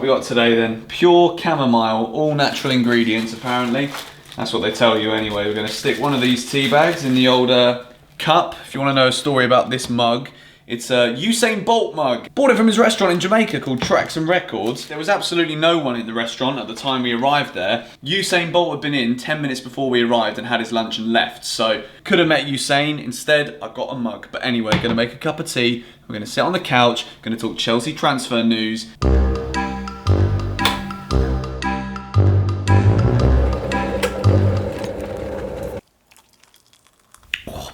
we got today then? Pure chamomile, all natural ingredients apparently. That's what they tell you anyway. We're going to stick one of these tea bags in the old cup. If you want to know a story about this mug, it's a Usain Bolt mug. Bought it from his restaurant in Jamaica called Tracks and Records. There was absolutely no one in the restaurant at the time we arrived there. Usain Bolt had been in 10 minutes before we arrived and had his lunch and left. So could have met Usain. Instead, I got a mug. But anyway, gonna make a cup of tea. We're gonna sit on the couch. Gonna talk Chelsea transfer news.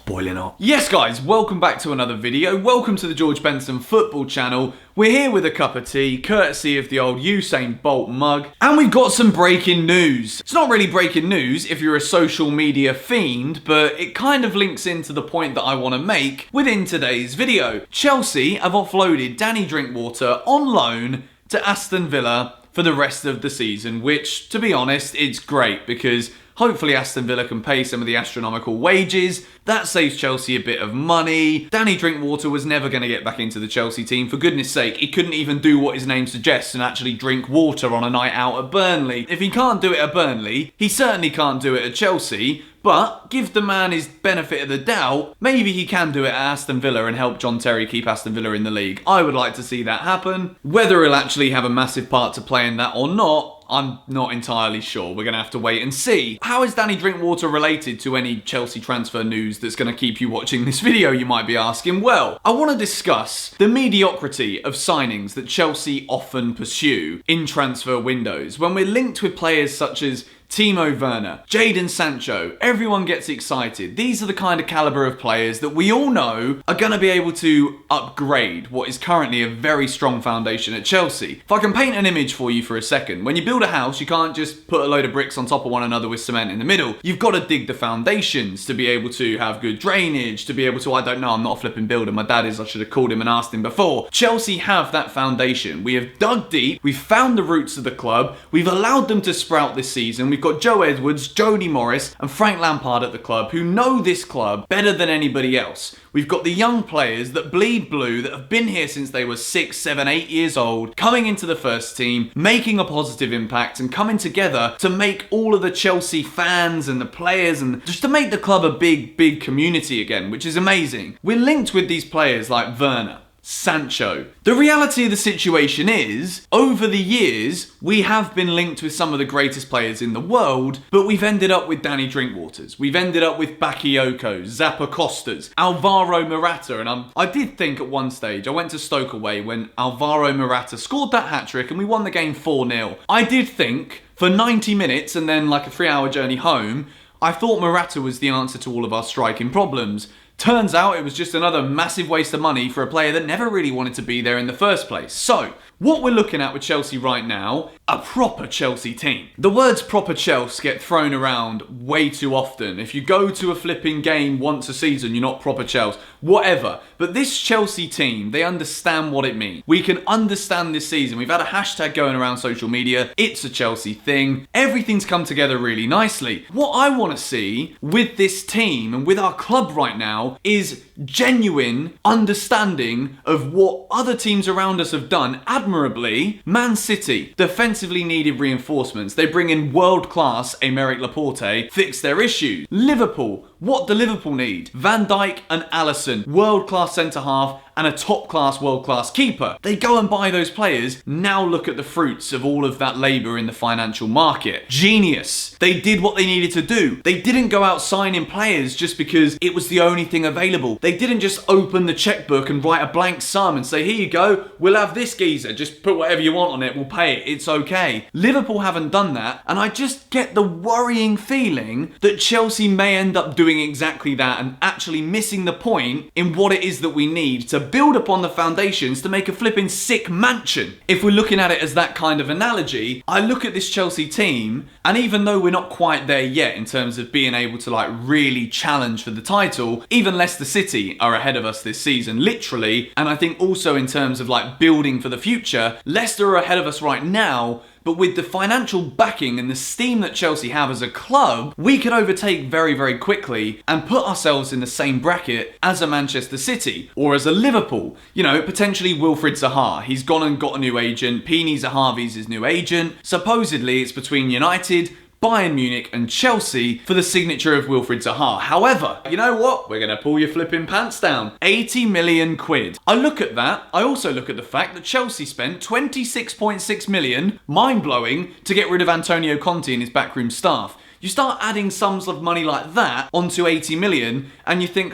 Boiling hot. Yes guys, welcome back to another video. Welcome to the George Benson football channel. We're here with a cup of tea, courtesy of the old Usain Bolt mug. And we've got some breaking news. It's not really breaking news if you're a social media fiend, but it kind of links into the point that I want to make within today's video. Chelsea have offloaded Danny Drinkwater on loan to Aston Villa for the rest of the season, which, to be honest, it's great because hopefully Aston Villa can pay some of the astronomical wages. That saves Chelsea a bit of money. Danny Drinkwater was never going to get back into the Chelsea team. For goodness sake, he couldn't even do what his name suggests and actually drink water on a night out at Burnley. If he can't do it at Burnley, he certainly can't do it at Chelsea. But give the man his benefit of the doubt, maybe he can do it at Aston Villa and help John Terry keep Aston Villa in the league. I would like to see that happen. Whether he'll actually have a massive part to play in that or not, I'm not entirely sure. We're going to have to wait and see. How is Danny Drinkwater related to any Chelsea transfer news that's going to keep you watching this video, you might be asking? Well, I want to discuss the mediocrity of signings that Chelsea often pursue in transfer windows. When we're linked with players such as Timo Werner, Jadon Sancho, everyone gets excited. These are the kind of caliber of players that we all know are going to be able to upgrade what is currently a very strong foundation at Chelsea. If I can paint an image for you for a second, when you build a house, you can't just put a load of bricks on top of one another with cement in the middle. You've got to dig the foundations to be able to have good drainage, to be able to, I don't know, I'm not a flipping builder, my dad is, I should have called him and asked him before. Chelsea have that foundation. We have dug deep, we've found the roots of the club, we've allowed them to sprout this season. We've got Joe Edwards, Jody Morris and Frank Lampard at the club who know this club better than anybody else. We've got the young players that bleed blue, that have been here since they were 6, 7, 8 years old, coming into the first team, making a positive impact and coming together to make all of the Chelsea fans and the players and just to make the club a big community again, which is amazing. We're linked with these players like Werner, Sancho. The reality of the situation is, over the years, we have been linked with some of the greatest players in the world, but we've ended up with Danny Drinkwaters. We've ended up with Bakayoko, Zappa-Costas, Alvaro Morata, and I did think at one stage, I went to Stoke away when Alvaro Morata scored that hat-trick and we won the game 4-0. I did think, for 90 minutes and then like a 3-hour journey home, I thought Morata was the answer to all of our striking problems. Turns out it was just another massive waste of money for a player that never really wanted to be there in the first place. So, what we're looking at with Chelsea right now, a proper Chelsea team. The words proper Chelsea get thrown around way too often. If you go to a flipping game once a season, you're not proper Chelsea. Whatever. But this Chelsea team, they understand what it means. We can understand this season. We've had a hashtag going around social media. It's a Chelsea thing. Everything's come together really nicely. What I want to see with this team and with our club right now is genuine understanding of what other teams around us have done admirably. Man City defensively needed reinforcements. They bring in world-class Aymeric Laporte, fix their issues. Liverpool, what do Liverpool need? Van Dijk and Alisson, world-class centre-half and a top-class, world-class keeper. They go and buy those players. Now look at the fruits of all of that labour in the financial market. Genius. They did what they needed to do. They didn't go out signing players just because it was the only thing available. They didn't just open the checkbook and write a blank sum and say, here you go, we'll have this geezer, just put whatever you want on it, we'll pay it, it's okay. Liverpool haven't done that, and I just get the worrying feeling that Chelsea may end up doing exactly that and actually missing the point in what it is that we need to build upon the foundations to make a flipping sick mansion. If we're looking at it as that kind of analogy, I look at this Chelsea team, and even though we're not quite there yet in terms of being able to like really challenge for the title, even Leicester City are ahead of us this season, literally, and I think also in terms of like building for the future, Leicester are ahead of us right now, but with the financial backing and the steam that Chelsea have as a club, we could overtake very, very quickly and put ourselves in the same bracket as a Manchester City or as a Liverpool. You know, potentially Wilfried Zaha. He's gone and got a new agent. Pini Zahavi's his new agent. Supposedly it's between United, Bayern Munich and Chelsea for the signature of Wilfried Zaha. However, you know what? We're going to pull your flipping pants down. 80 million quid. I look at that. I also look at the fact that Chelsea spent 26.6 million, mind-blowing, to get rid of Antonio Conte and his backroom staff. You start adding sums of money like that onto 80 million and you think,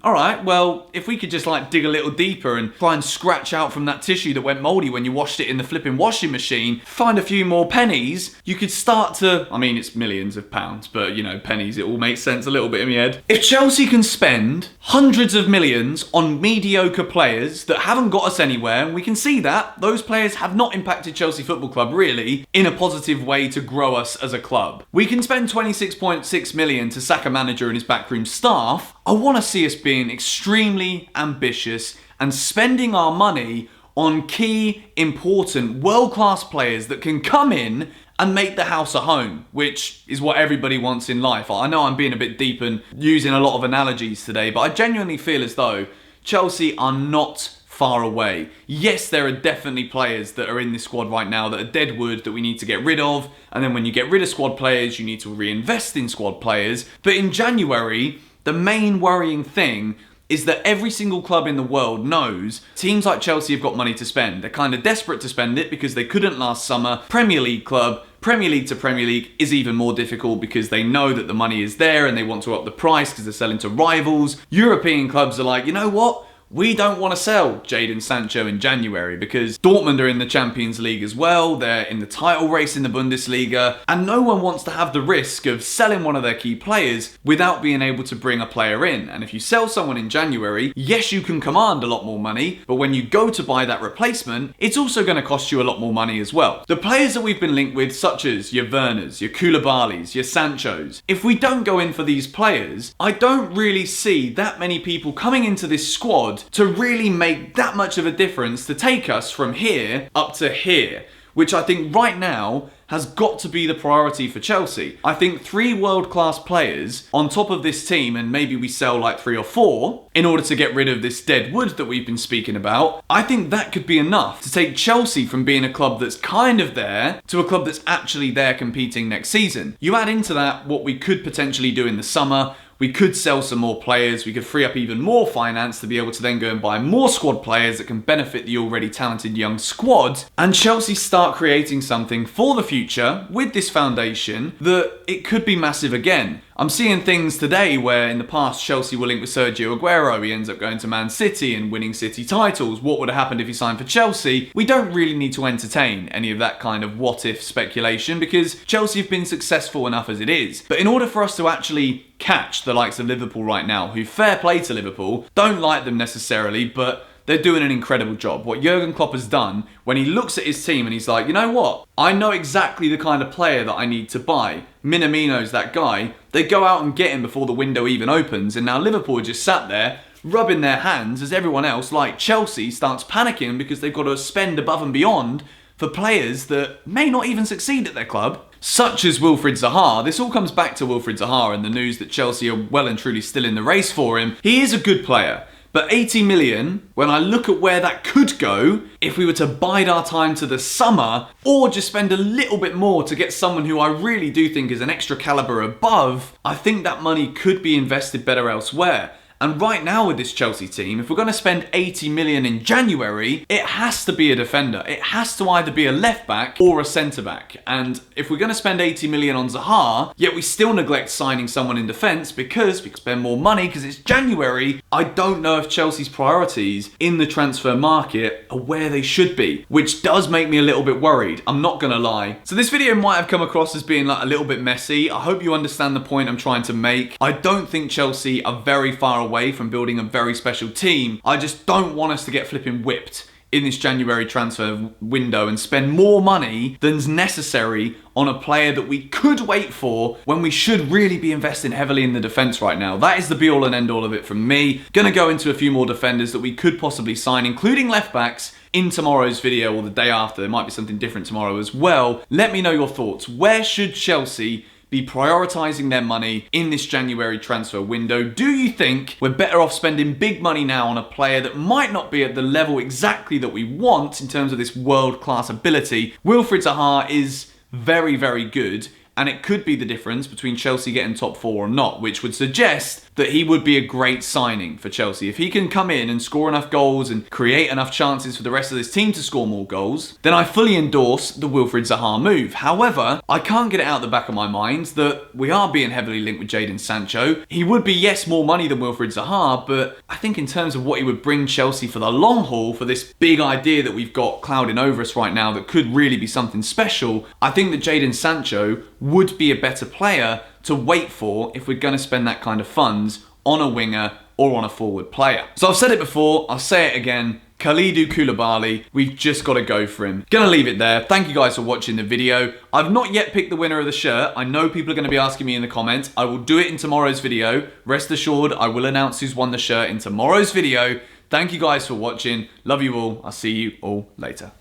alright, well, if we could just like dig a little deeper and try and scratch out from that tissue that went mouldy when you washed it in the flipping washing machine, find a few more pennies, you could start to, I mean, it's millions of pounds, but you know, pennies, it all makes sense a little bit in my head. If Chelsea can spend hundreds of millions on mediocre players that haven't got us anywhere, and we can see that, those players have not impacted Chelsea Football Club really in a positive way to grow us as a club. We can spend 26.6 million to sack a manager and his backroom staff. I want to see us being extremely ambitious and spending our money on key, important, world-class players that can come in and make the house a home, which is what everybody wants in life. I know I'm being a bit deep and using a lot of analogies today, but I genuinely feel as though Chelsea are not far away. Yes, there are definitely players that are in this squad right now that are dead wood that we need to get rid of, and then when you get rid of squad players, you need to reinvest in squad players. But in January, the main worrying thing is that every single club in the world knows teams like Chelsea have got money to spend. They're kind of desperate to spend it because they couldn't last summer. Premier League club, Premier League to Premier League is even more difficult because they know that the money is there and they want to up the price because they're selling to rivals. European clubs are like, you know what? We don't want to sell Jadon Sancho in January because Dortmund are in the Champions League as well, they're in the title race in the Bundesliga, and no one wants to have the risk of selling one of their key players without being able to bring a player in. And if you sell someone in January, yes, you can command a lot more money, but when you go to buy that replacement, it's also going to cost you a lot more money as well. The players that we've been linked with, such as your Werners, your Koulibalys, your Sanchos, if we don't go in for these players, I don't really see that many people coming into this squad to really make that much of a difference to take us from here up to here, which I think right now has got to be the priority for Chelsea. I think 3 world-class players on top of this team, and maybe we sell like 3 or 4 in order to get rid of this dead wood that we've been speaking about. I think that could be enough to take Chelsea from being a club that's kind of there to a club that's actually there competing next season. You add into that what we could potentially do in the summer. We could sell some more players, we could free up even more finance to be able to then go and buy more squad players that can benefit the already talented young squad, and Chelsea start creating something for the future with this foundation that it could be massive again. I'm seeing things today where in the past Chelsea were linked with Sergio Aguero, he ends up going to Man City and winning City titles. What would have happened if he signed for Chelsea? We don't really need to entertain any of that kind of what-if speculation because Chelsea have been successful enough as it is. But in order for us to actually catch the likes of Liverpool right now, who, fair play to Liverpool, don't like them necessarily, but they're doing an incredible job. What Jurgen Klopp has done, when he looks at his team and he's like, you know what? I know exactly the kind of player that I need to buy. Minamino's that guy. They go out and get him before the window even opens, and now Liverpool just sat there rubbing their hands as everyone else, like Chelsea, starts panicking because they've got to spend above and beyond for players that may not even succeed at their club, such as Wilfried Zaha. This all comes back to Wilfried Zaha and the news that Chelsea are well and truly still in the race for him. He is a good player. But 80 million, when I look at where that could go, if we were to bide our time to the summer, or just spend a little bit more to get someone who I really do think is an extra calibre above, I think that money could be invested better elsewhere. And right now with this Chelsea team, if we're going to spend 80 million in January, it has to be a defender. It has to either be a left back or a centre back. And if we're going to spend 80 million on Zaha, yet we still neglect signing someone in defence because we can spend more money because it's January, I don't know if Chelsea's priorities in the transfer market are where they should be, which does make me a little bit worried. I'm not going to lie. So this video might have come across as being like a little bit messy. I hope you understand the point I'm trying to make. I don't think Chelsea are very far away from building a very special team. I just don't want us to get flipping whipped in this January transfer window and spend more money than's necessary on a player that we could wait for when we should really be investing heavily in the defence right now. That is the be all and end all of it from me. Gonna go into a few more defenders that we could possibly sign, including left backs, in tomorrow's video or the day after. There might be something different tomorrow as well. Let me know your thoughts. Where should Chelsea be prioritising their money in this January transfer window? Do you think we're better off spending big money now on a player that might not be at the level exactly that we want in terms of this world-class ability? Wilfried Zaha is very, very good, and it could be the difference between Chelsea getting top 4 or not, which would suggest that he would be a great signing for Chelsea. If he can come in and score enough goals and create enough chances for the rest of this team to score more goals, then I fully endorse the Wilfried Zaha move. However, I can't get it out the back of my mind that we are being heavily linked with Jadon Sancho. He would be, yes, more money than Wilfried Zaha, but I think in terms of what he would bring Chelsea for the long haul, for this big idea that we've got clouding over us right now that could really be something special, I think that Jadon Sancho would be a better player to wait for if we're going to spend that kind of funds on a winger or on a forward player. So I've said it before, I'll say it again, Kalidou Koulibaly, we've just got to go for him. Gonna leave it there. Thank you guys for watching the video. I've not yet picked the winner of the shirt. I know people are going to be asking me in the comments. I will do it in tomorrow's video. Rest assured, I will announce who's won the shirt in tomorrow's video. Thank you guys for watching. Love you all. I'll see you all later.